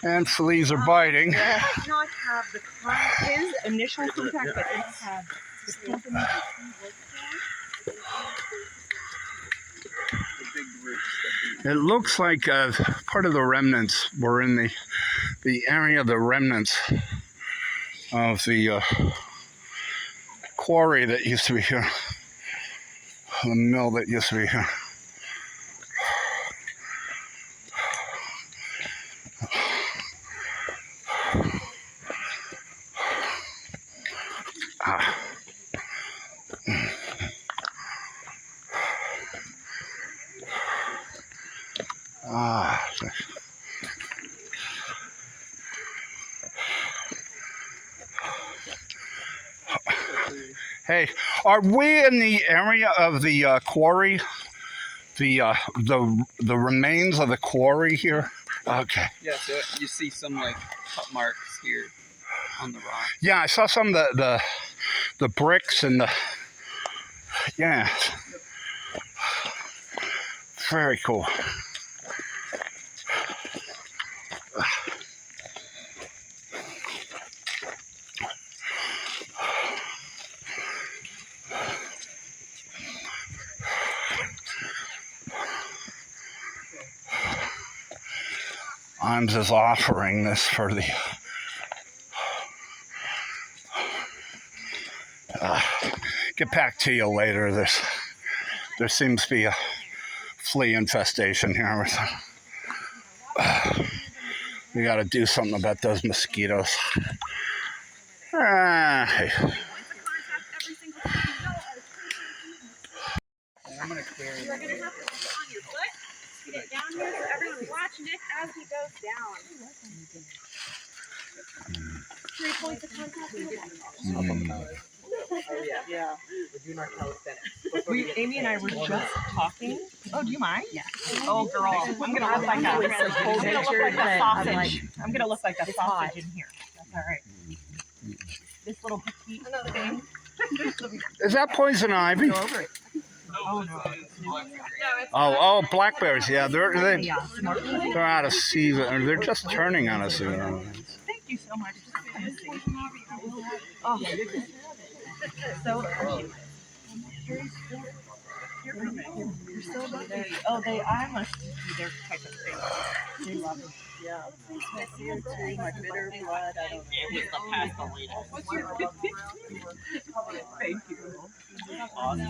And fleas are biting. Yeah. Not have his initial contact, but have the company that he works for. It looks like part of the remnants were in the area of the remnants of the quarry that used to be here, the mill that used to be here. Hey, are we in the area of the quarry? The remains of the quarry here? Okay. Yeah, so you see some like cut marks here on the rock. Yeah, I saw some of the bricks and the yeah. Very cool. I'm just offering this for the get back to you later. There seems to be a flea infestation here. We got to do something about those mosquitoes. I'm gonna clear it. You're gonna have to put it on your foot. Get it down here so everyone's watching it as he goes down. 3 points of contact. Yeah. Amy and I were just talking. Oh, do you mind? Yeah. Oh, girl, I'm gonna look like a sausage. I'm gonna look like a sausage in here. That's all right. This little petite thing. Is that poison ivy? Go over it. Oh no. Oh, blackberries. Yeah, they're out of season. They're just turning on us. Thank you so much. Oh, so you're so lucky. Oh, I must be their type of thing. They love it. Yeah. My bitter blood. I don't know. It was the pastolita. What's your Thank you. Awesome.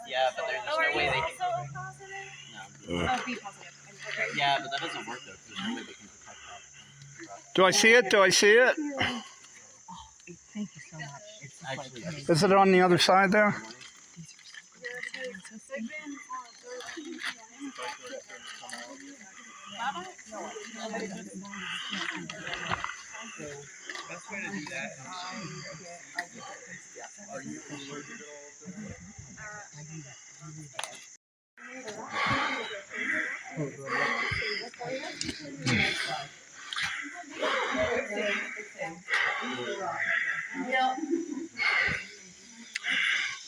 Yeah, but there's no way they can. No. Oh, be positive. Yeah, but that doesn't work though. There's no way they can protect that. Do I see it? Do I see it? Oh, thank you so much. It's Actually, Is it on the other side there? best way to do that are you allergic at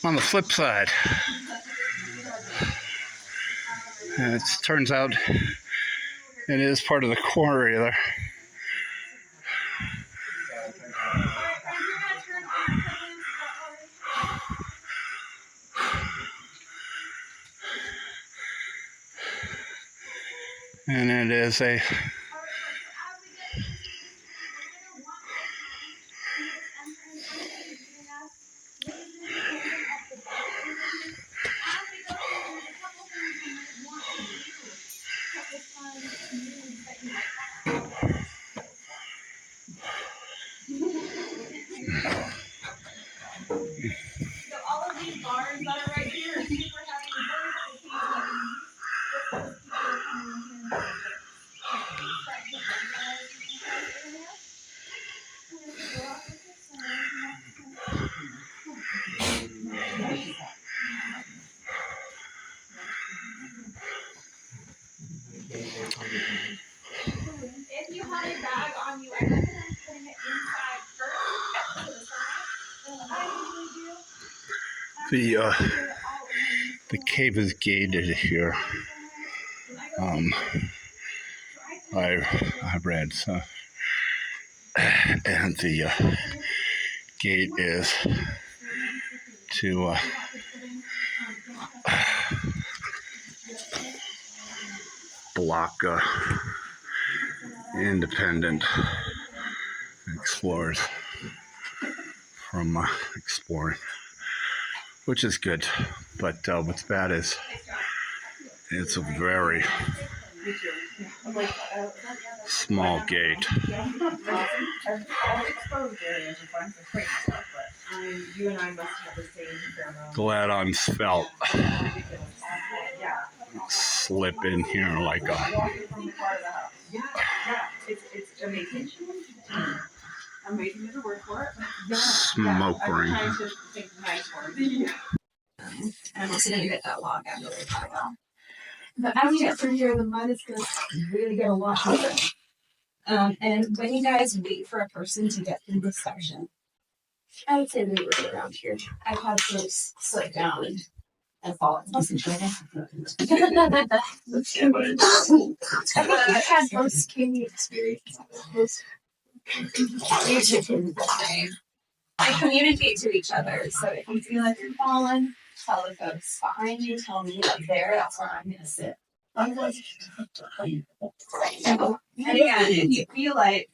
On the flip side, it turns out it is part of the quarry there. And it is a So all of these bars that are right here are super heavy If you have a bag on you, I recommend putting it inside first to the side. I usually do. the cave is gated here. Um, I read so, and the gate is to block independent explorers from exploring, which is good. But what's bad is it's a very small gate. Glad I'm svelte. Slip in here like a smoke ring. I'm also gonna get that log out of the way. But as you get through here, the mud is gonna really get a lot harder. And when you guys wait for a person to get through this section, I would say they were around here. I've had folks slip down and fall. I've had most scary experiences. I communicate to each other, so if you feel like you're falling, tell the folks behind you, tell me up there, that's where I'm gonna sit. And again, if you feel like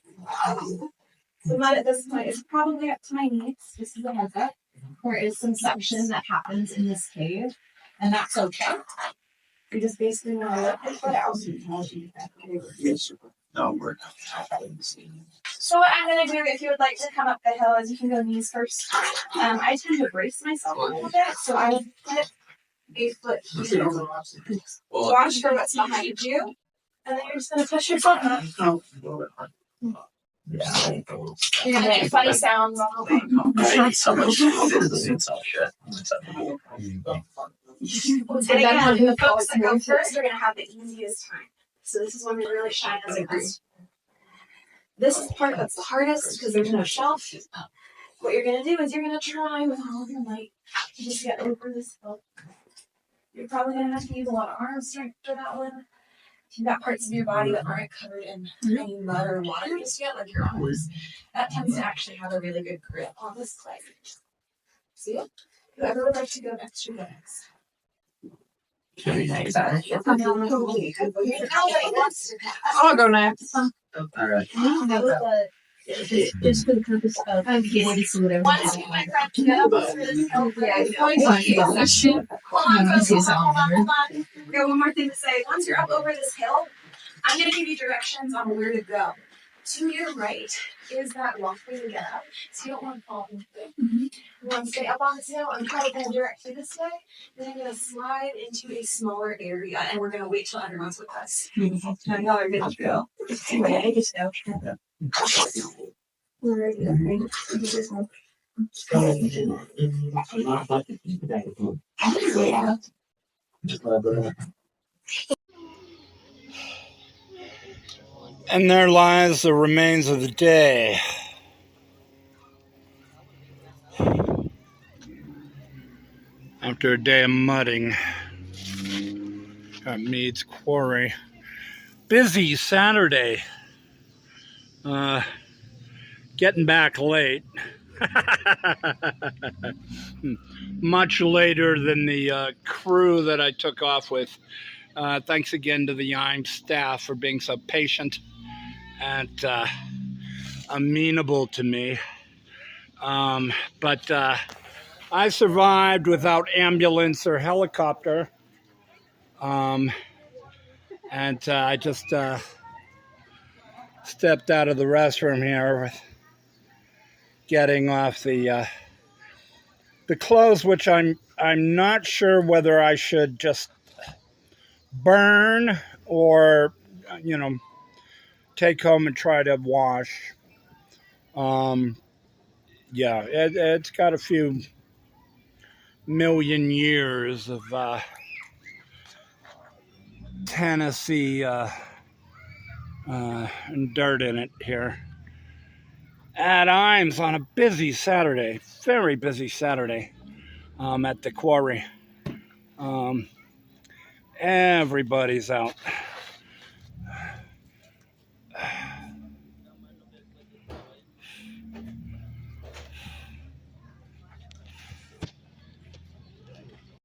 the mud at this point is probably up to my knees, just as a heads up. There is some suction that happens in this cave, and that's okay. You just basically want to let the foot out. So what I'm going to do, if you would like to come up the hill, is you can go knees first. I tend to brace myself a little bit, so I would put a foot here. Watch for what's behind you, and then you're just going to push your foot up. You're going to make funny sounds on the way. So much shit. And again, the folks that go first are going to have the easiest time. So this is when we really shine as a group. This is the part that's the hardest because there's no shelf. What you're going to do is you're going to try with all of your might to just get over this hill. You're probably going to have to use a lot of arm strength for that one. If you've got parts of your body that aren't covered in any mud or water just yet, like your arms, that tends to actually have a really good grip on this clay. See it? Whoever would like to go next, you go next. I'll go next. All right. Just for the purpose of Once you and my friend get over this hill, hold on. Okay, one more thing to say. Once you're up over this hill, I'm going to give you directions on where to go. To your right is that walkway to get up, so you don't want to fall into it. You want to stay up on this hill and try to go directly this way. Then you're going to slide into a smaller area, and we're going to wait till everyone's with us. Now y'all are good to go. Okay, just go. And there lies the remains of the day. After a day of mudding at Mead's Quarry. Busy Saturday. Getting back late. Much later than the crew that I took off with. Thanks again to the Ijams staff for being so patient and amenable to me. But I survived without ambulance or helicopter. And I just stepped out of the restroom here with getting off the clothes, which I'm not sure whether I should just burn or take home and try to wash. Yeah, it's got a few million years of Tennessee dirt in it here. At Ijams on a busy Saturday, very busy Saturday, at the quarry. Everybody's out.